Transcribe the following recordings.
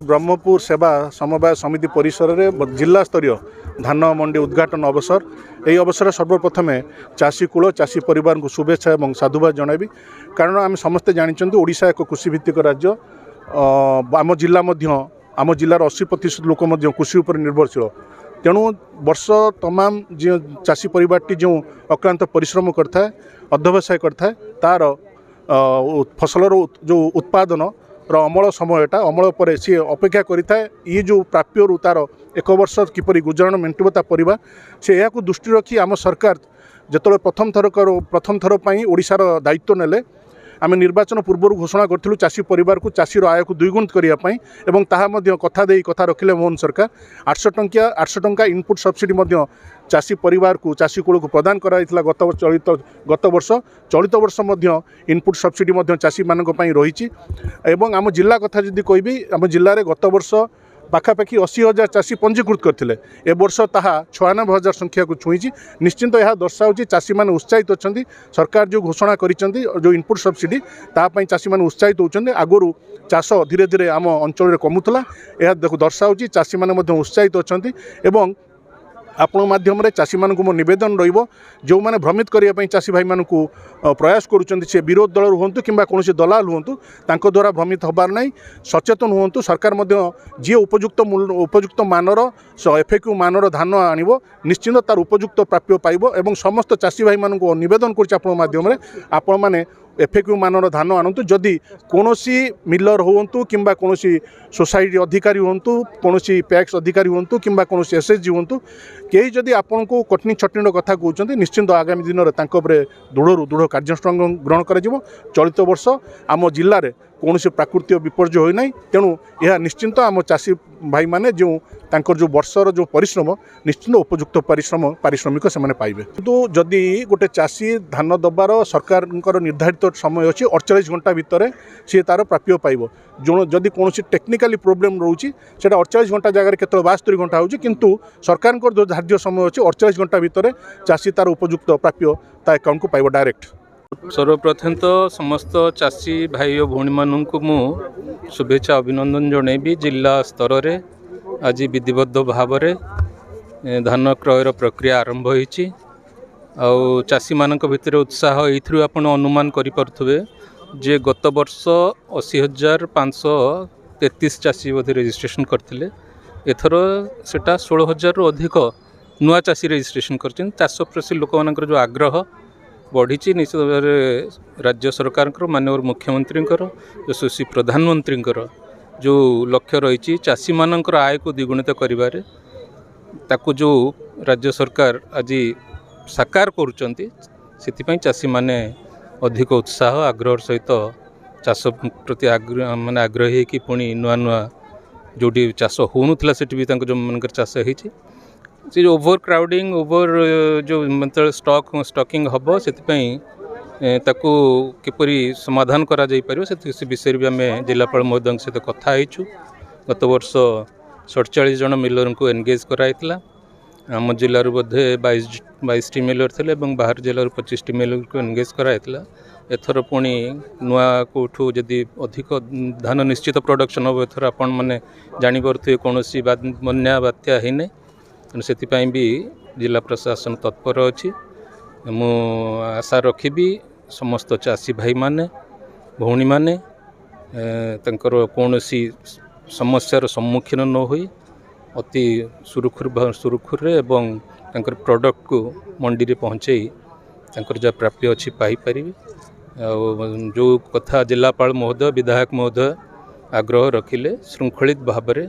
ब्रह्मपुर सेवा समवाय समिति परिसर में जिला स्तरीय धान मंडी उद्घाटन अवसर यही अवसर सर्वप्रथम चाषी कूल चाषी परिवार को शुभेच्छा और साधुवाद जनइबी कारण आम समस्ते जानते ओडिशा एक कृषिभित्तिक राज्य आम जिला आम जिलार 80% लोक कृषि उपर निर्भरशील तेणु वर्ष तमाम जो चाषी परिवारटी जो अक्लांत परिश्रम करता है अध्यवसाय करता है तार फसलर जो उत्पादन अमल समयटा अमल पर सी अपेक्षा करें ये जो प्राप्य तार एक वर्ष किपरि गुजराण मेंटिब ता परिवार से या दृष्टि रखी आम सरकार जो प्रथम थर पर ओडिशार दायित्व नेले आम निर्वाचन पूर्व घोषणा करूँ चाषी परिवार को चाषीर आय को द्विगुणित करने कथा दे कथा रखिले मोहन सरकार 800 टंका इनपुट सब्सिडी चाषी परिवार को चाषी कूल को प्रदान कराइथिला गत वर्ष चलित वर्ष इनपुट सब्सिडी चाषी मानक पई रही एवं आम जिला कथा जदि कहबी आम जिले गत वर्ष पाखापाखि 80,000 चाषी पंजीकृत करते ए वर्ष ताहा 96,000 संख्या को छुई निश्चिंत यह दर्शाऊँ चाषी मैंने उत्साहित अच्छा सरकार जो घोषणा करिसेंती जो इनपुट सब्सिडी तापाई चाषी मैंने उत्साहित होती आगुरी चाष धीरे धीरे आम अंचल कमुला यह दर्शाऊँ चाषी मैंने उत्साहित अच्छा एवं आपण माध्यम चाषी मानक मो निवेदन जो मैंने भ्रमित करने चाषी भाई मानक प्रयास करुँचे विरोध दल हूँ कि कौन दलाल हूँ द्वारा भ्रमित हबार नहीं सचेतन हूँ सरकार जी उपयुक्त मानर एफएक्यू मानर धान आणव निश्चिंत तार उपयुक्त प्राप्य पाइब एवं समस्त चाषी भाई मानक निवेदन करमाध्यम आपण मैंने एफएक्यू मानर धान आणतु जदि कौन मिलर हूँ कि कौन सोसाइटी अधिकारी हूँ कौन पैक्स अधिकारी हूँ कि कौन एसएचजी हूँ कई जदि आपन को कटनी छटनी कथा कहते निश्चिंत आगामी दिन में दृढ़ कार्यानुष्ठान ग्रहण कर चलित वर्ष आम जिले में कौन प्राकृतिक विपर्य होना तेणु यह निश्चिंत आम चाषी भाई माने जो तांकर जो वर्षर जो परिश्रम निश्चिंत उपयुक्त पारिश्रमिक से पाइबे किंतु जदि गोटे चाषी धान दबार सरकार निर्धारित समय अच्छी 48 घंटा भितर सी तार प्राप्य पाइब जो जदि कौन टेक्निकाली प्रोब्लेम रोचे 48 घंटा जगह केत 72 घंटा हो किंतु सरकार जो धार्य समय अच्छी 48 घंटा भितर चाषी तार उपयुक्त प्राप्य ता अकाउंट को पाइब डायरेक्ट। सर्वप्रथम तो समस्त चाषी भाई और भौणी मानक मु शुभेच्छा अभिनंदन जनइबी जिला स्तर में आज विधिबद्ध भाव धान क्रयर प्रक्रिया आरंभ होती चाषी मानक भितर उत्साह ये आपन अनुमान करें जे गत वर्ष 80,533 चाषी बोधे रजिस्ट्रेशन करते एथर सेटा 16,000 अधिक नुआ चाषी रजिस्ट्रेशन कर चाष प्रति लोक मान जो आग्रह बढ़ी निश्चित भाव राज्य सरकार माननीय मुख्यमंत्री यशस्वी प्रधानमंत्री जो लक्ष्य रही चाषी मानकर आय को द्विगुणित करिबारे ताकू जो राज्य सरकार आज साकार करुँच से चाषी माने अधिक उत्साह आग्रह सहित चाष प्रति माने आग्रही कि पुणी नुआ नुआ जोटी चाष होनुला सेठी भी जो मानकर चाष होती से जो ओवर क्राउडिंग ओवर जो मतलब स्टॉकिंग हम से ताकू किपरि समाधान करा जाई परियो से विषय भी आम जिलापाल महोदय सहित कथा होइछु गत वर्ष 47 जन मिलर को एनगेज कराइला आम जिलूर बोधे 22 मिलर थे बाहर जिलूर 25 मिलर को एनगेज कराइला एथर पुणी नुआ कौठू जदि अधिक धान निश्चित प्रोडक्शन हम एथर आपण मैंने जापे कौन बन्या बात्या है से भी जिला प्रशासन तत्पर अच्छी मु आशा रखी समस्त चाषी भाई माने भौणी माने कौन समस्यार सम्मुखीन न हो अति सुरुखुर एवं प्रोडक्ट को मंडी रे पहुँचे जहाँ प्राप्य अच्छी पाइपर जो कथा जिलापाल महोदय विधायक महोदय आग्रह रखिले श्रृंखलित भाव में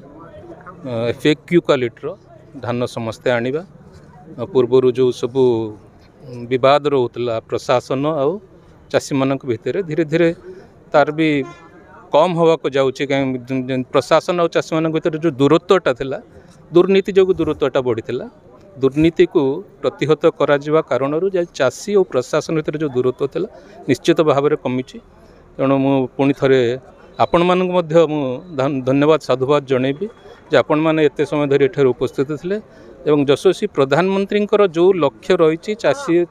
एफएक्यू क्वालिटीर धान समस्ते आनिबा पूर्वर जो सबू विवाद रोला प्रशासन आउ चाषी मानक भितर धीरे धीरे तार भी कम हवा को जाऊँचे कहीं प्रशासन और चाषी मानक भितर जो दूरत्वटा थिला दुर्नीति जो दूरत्वटा बढ़ीला दुर्नीति को प्रतिहत करा कारण चाषी और प्रशासन भितर जो दूरत्व थिला निश्चित भाव में कमी तेणु मु पुणी थरे आपण मानक मध्य मु धन्यवाद साधुवाद जनइबी जे आपण माने एते समय धरी एठार उपस्थित थिले एवं यशस्वी प्रधानमंत्री जो लक्ष्य रही चाषी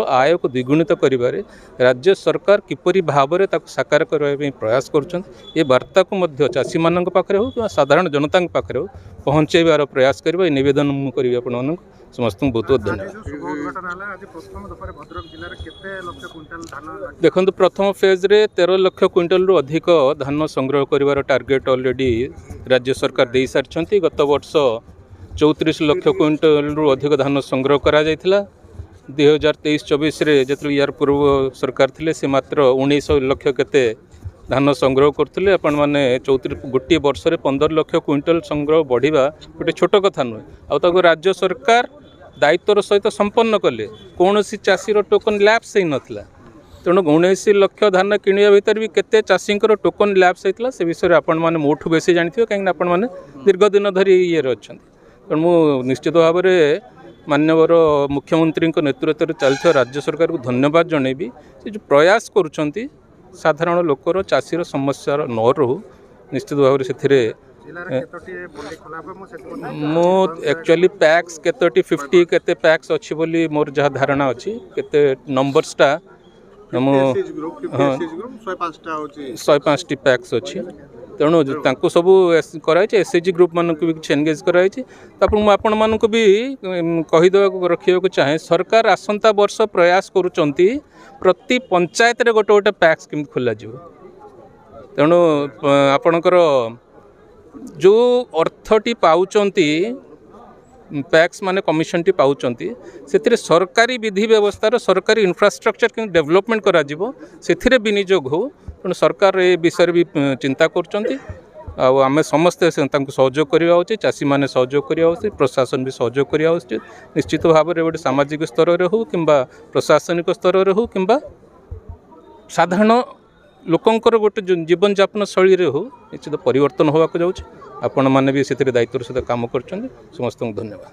आय को द्विगुणित करिबारे राज्य सरकार किपरि भाबरे ताको साकार करबा ପାଇଁ प्रयास କରୁଛନ୍ତି ए वार्ता को मध्य चाषी मानक पाखरे हो कि साधारण जनता पाखरे हो पहुँचेबार प्रयास करबा निवेदन मु करिबा आपन समस्त बहुत बहुत धन्यवाद। देखो प्रथम फेज रे 13 लाख क्विंटल रु अधिक धान संग्रह करिवार टार्गेट ऑलरेडी राज्य सरकार दे सारछंती। गत वर्ष 34 लाख क्विंटल रु अधिक धान संग्रह करा जायथिला। 2023-24 रे जेतल यार पूर्व सरकार थिले से मात्र 19 लाख केते धान संग्रह करथिले। आपण माने 34 गोटे वर्ष रे 15 लाख क्विंटल संग्रह बढ़िबा गोटे छोट कथा नुहे। आ ताको राज्य सरकार दायित्वर सहित संपन्न कले। कौनसी चाषीर टोकन लैप्स ही नथिला। तेणु 19 लाख धान किणिया भितर भी केते चाषींकर टोकन लैप्स होइतला से विषय आपण माने मोठू बेसी जानिथिबे काहे आपण माने दीर्घ दिन धरि ये अछंती। तेणु निश्चित भाव में माननीय मुख्यमंत्री नेतृत्व में चलता राज्य सरकार को धन्यवाद जनइबी। से जो प्रयास करुँच साधारण लोकर चाषीर समस्या न रहू निश्चित भाव में मो एक्चुअली पैक्स केतोटी 50 केते पैक्स अच्छी बोली मोर जहाँ धारणा अच्छी केते नंबर्सटा मो 105 पैक्स अच्छी। तेणु तांको सब कराई एसएचजी ग्रुप मान को भी किसी एनगेज कराई। आपण मान को भी कहीदे रखा चाहे सरकार आसंता वर्ष प्रयास करुँच प्रति पंचायत रे गोटे गोटे पैक्स केमती खोल। तेणु आपणकर जो अर्थटी पाउचंती पैक्स माने कमिशन टी पाउचंती से सरकारी विधि व्यवस्था सरकारी इंफ्रास्ट्रक्चर के डेवलपमेंट करा जिवो सेथिरे विनियोग हो। तेणु सरकार ए विषय भी चिंता करचंती। आम समस्ते सहयोग करवा उचित। चाषी मैंने सहयोग करवा उचित। प्रशासन भी सहयोग करवा उचित। निश्चित भाव में गोटे सामाजिक स्तर में हो कि प्रशासनिक स्तर में हो कि साधारण लोकंकर गोटे जीवन यापन शैली रे हो निश्चित परिवर्तन होगा जाऊँ। आपण मैंने भी से दायित्व सहित काम कर समस्त धन्यवाद।